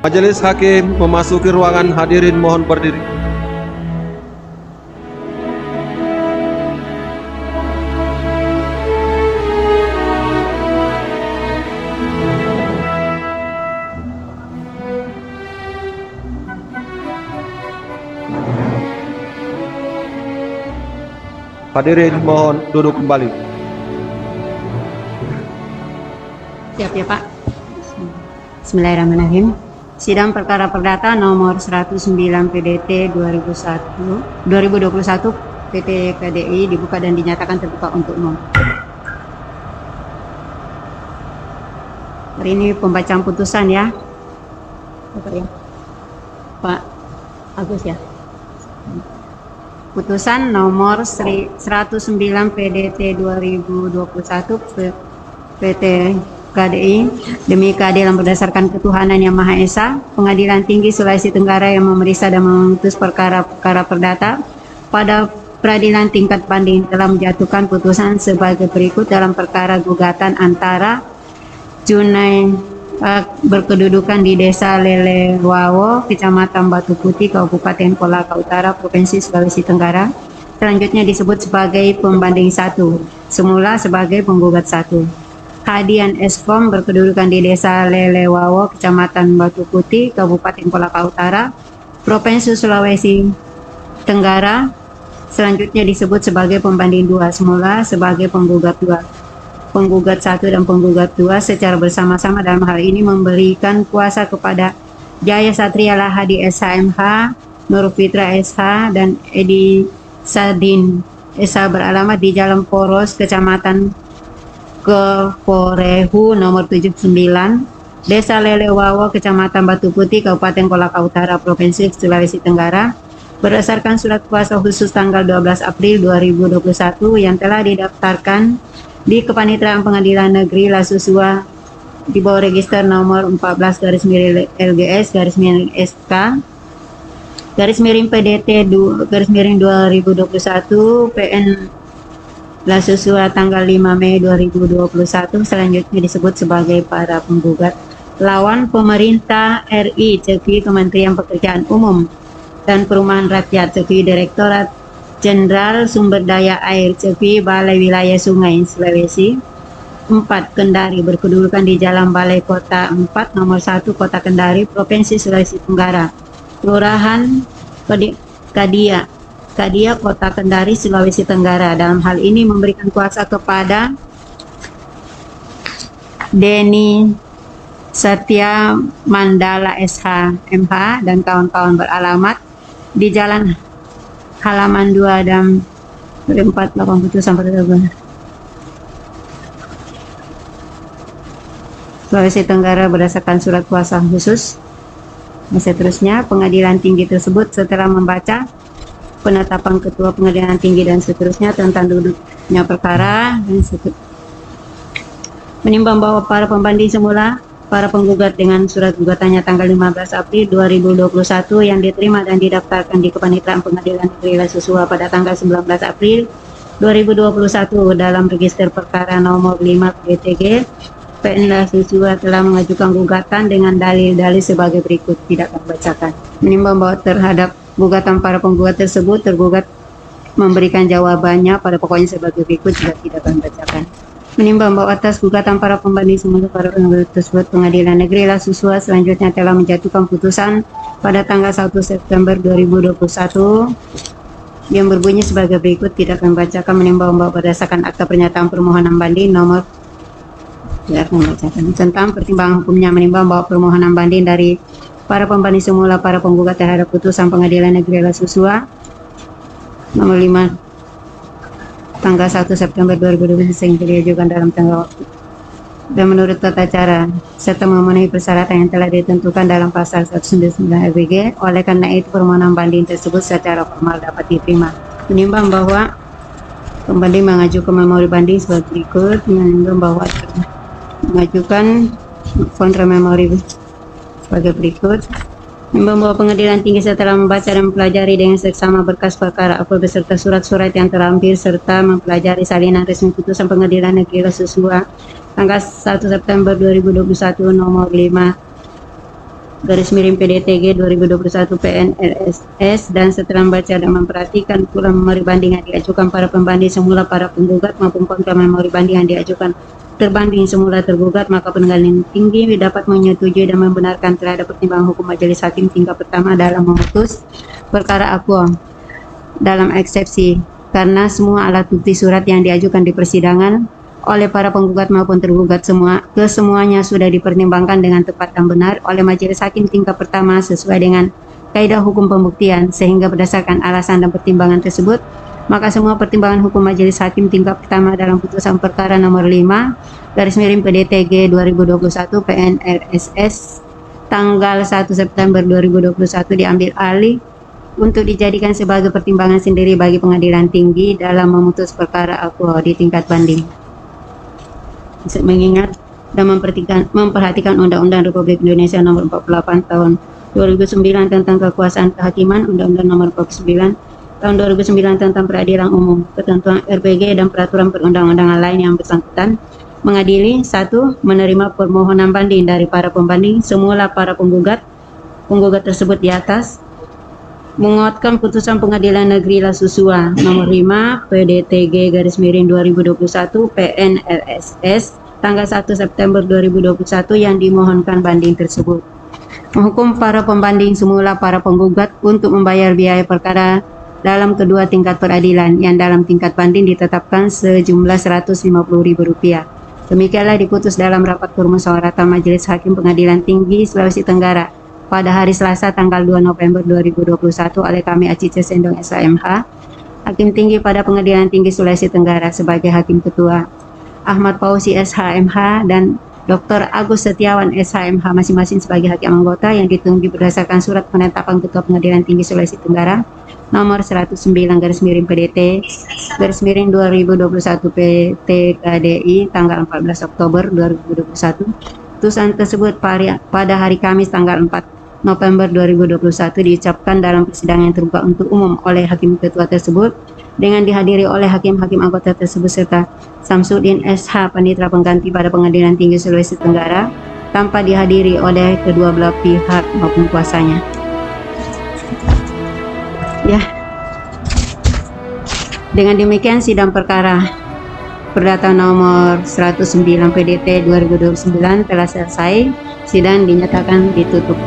Majelis Hakim memasuki ruangan, hadirin mohon berdiri. Hadirin mohon duduk kembali. Siap ya Pak. Bismillahirrahmanirrahim. Sidang perkara perdata nomor 109 PDT 2021 PT KDI dibuka dan dinyatakan terbuka untuk umum. Hari ini pembacaan putusan ya. Pak Agus ya. Putusan nomor 109 PDT 2021 PT KDI demi keadilan berdasarkan ketuhanan yang Maha Esa, Pengadilan Tinggi Sulawesi Tenggara yang memeriksa dan memutus perkara-perkara perdata pada peradilan tingkat banding telah menjatuhkan putusan sebagai berikut dalam perkara gugatan antara Junai berkedudukan di Desa Lelewawo, Kecamatan Batu Putih, Kabupaten Kolaka Utara, Provinsi Sulawesi Tenggara. Selanjutnya disebut sebagai pembanding 1, semula sebagai penggugat 1. Hadian Eskom berkedudukan di Desa Lelewawo, Kecamatan Batu Putih, Kabupaten Kolaka Utara, Provinsi Sulawesi Tenggara. Selanjutnya disebut sebagai pembanding 2, semula sebagai penggugat 2. Penggugat 1 dan penggugat 2 secara bersama-sama dalam hal ini memberikan kuasa kepada Jaya Satria Lahadi SHMH, Nur Fitra SH, dan Edi Sadin SH beralamat di Jalan Poros, Kecamatan Keporehu nomor 79, Desa Lelewawo, Kecamatan Batu Putih, Kabupaten Kolaka Utara, Provinsi Sulawesi Tenggara, berdasarkan surat kuasa khusus tanggal 12 April 2021 yang telah didaftarkan di Kepanitraan Pengadilan Negeri Lasusua di bawah register nomor 14 LGS SK PDT 2021 PN Lasusua tanggal 5 Mei 2021. Selanjutnya disebut sebagai para penggugat lawan pemerintah RI ceki Kementerian Pekerjaan Umum dan Perumahan Rakyat ceki Direktorat Jenderal Sumber Daya Air ceki Balai Wilayah Sungai Sulawesi. 4. Kendari berkedudukan di Jalan Balai Kota 4 nomor 1 Kota Kendari, Provinsi Sulawesi Tenggara, Kelurahan Kadia, Kota Kendari, Sulawesi Tenggara. Dalam hal ini memberikan kuasa kepada Deni Satya Mandala SH MH dan kawan-kawan beralamat di Jalan Halaman 2 dan 480 sampai Sulawesi Tenggara berdasarkan surat kuasa khusus. Seterusnya, Pengadilan Tinggi tersebut setelah membaca penetapan Ketua Pengadilan Tinggi dan seterusnya tentang duduknya perkara dan menimbang bahwa para pembanding semula para penggugat dengan surat gugatannya tanggal 15 April 2021 yang diterima dan didaftarkan di Kepanitraan Pengadilan Negeri Lasusua pada tanggal 19 April 2021 dalam register perkara nomor 5 PTG PN Lasusua telah mengajukan gugatan dengan dalil-dalil sebagai berikut, tidak akan bacakan. Menimbang bahwa terhadap gugatan para penggugat tersebut, tergugat memberikan jawabannya pada pokoknya sebagai berikut, juga tidak akan bacakan. Menimbang bahwa atas gugatan para pembanding semula para penggugat tersebut, Pengadilan Negeri Lasusua selanjutnya telah menjatuhkan putusan pada tanggal 1 September 2021 yang berbunyi sebagai berikut, tidak akan bacakan. Menimbang bahwa berdasarkan akta pernyataan permohonan banding nomor tentang pertimbangan hukumnya, menimbang bahwa permohonan banding dari para pembanding semula para penggugat terhadap putusan Pengadilan Negeri Lasusua nomor 5 tanggal 1 September 2020 sehingga diajukan dalam tanggal waktu dan menurut tata cara serta memenuhi persyaratan yang telah ditentukan dalam pasal 199 LBG. Oleh karena itu permohonan banding tersebut secara formal dapat diterima. Menimbang bahwa pembanding mengajukan memori banding sebagai berikut, menimbang bahwa mengajukan kontra memori sebagai berikut. Menimbang bahwa Pengadilan Tinggi setelah membaca dan mempelajari dengan seksama berkas perkara apa beserta surat-surat yang terlampir serta mempelajari salinan resmi putusan Pengadilan Negeri Lasusua tanggal 1 September 2021 nomor 5 garis miring PDTG 2021 PNRSS, dan setelah membaca dan memperhatikan pula memori banding yang diajukan para pembanding semula para penggugat maupun kontra memori banding yang diajukan terbanding semula tergugat, maka pengadilan tinggi dapat menyetujui dan membenarkan terhadap pertimbangan hukum majelis hakim tingkat pertama dalam memutus perkara akuo dalam eksepsi karena semua alat bukti surat yang diajukan di persidangan oleh para penggugat maupun tergugat kesemuanya sudah dipertimbangkan dengan tepat dan benar oleh majelis hakim tingkat pertama sesuai dengan kaidah hukum pembuktian, sehingga berdasarkan alasan dan pertimbangan tersebut maka semua pertimbangan hukum majelis hakim tingkat pertama dalam putusan perkara nomor 5 garis miring PDTG 2021 PNRSS tanggal 1 September 2021 diambil alih untuk dijadikan sebagai pertimbangan sendiri bagi pengadilan tinggi dalam memutus perkara akuo di tingkat banding. Mengingat dan memperhatikan Undang-Undang Republik Indonesia Nomor 48 Tahun 2009 tentang Kekuasaan Kehakiman, Undang-Undang Nomor 49 Tahun 2009 tentang Peradilan Umum, ketentuan RPG dan peraturan perundang-undangan lain yang bersangkutan, mengadili 1. Menerima permohonan banding dari para pembanding semula para penggugat tersebut di atas, menguatkan putusan Pengadilan Negeri La Susua nomor 5 PDTG garis miring 2021 PNRSS tanggal 1 September 2021 yang dimohonkan banding tersebut, menghukum para pembanding semula para penggugat untuk membayar biaya perkara dalam kedua tingkat peradilan yang dalam tingkat banding ditetapkan sejumlah Rp150.000. Demikianlah diputus dalam rapat permusyawaratan Majelis Hakim Pengadilan Tinggi Sulawesi Tenggara pada hari Selasa tanggal 2 November 2021 oleh kami Acice Sendong SHMH, Hakim Tinggi pada Pengadilan Tinggi Sulawesi Tenggara sebagai Hakim Ketua, Ahmad Fauzi SHMH dan Dr. Agus Setiawan SHMH masing-masing sebagai hakim anggota yang ditunjuk berdasarkan surat penetapan Ketua Pengadilan Tinggi Sulawesi Tenggara nomor 109 garis miring PDT garis miring 2021 PT KDI tanggal 14 Oktober 2021. Putusan tersebut pada hari Kamis tanggal 4 November 2021 diucapkan dalam persidangan yang terbuka untuk umum oleh Hakim Ketua tersebut dengan dihadiri oleh hakim-hakim anggota tersebut serta Samsudin SH Panitera Pengganti pada Pengadilan Tinggi Sulawesi Tenggara tanpa dihadiri oleh kedua belah pihak maupun kuasanya. Ya, dengan demikian sidang perkara perdata nomor 109 PDT 2029 telah selesai. Sidang dinyatakan ditutup.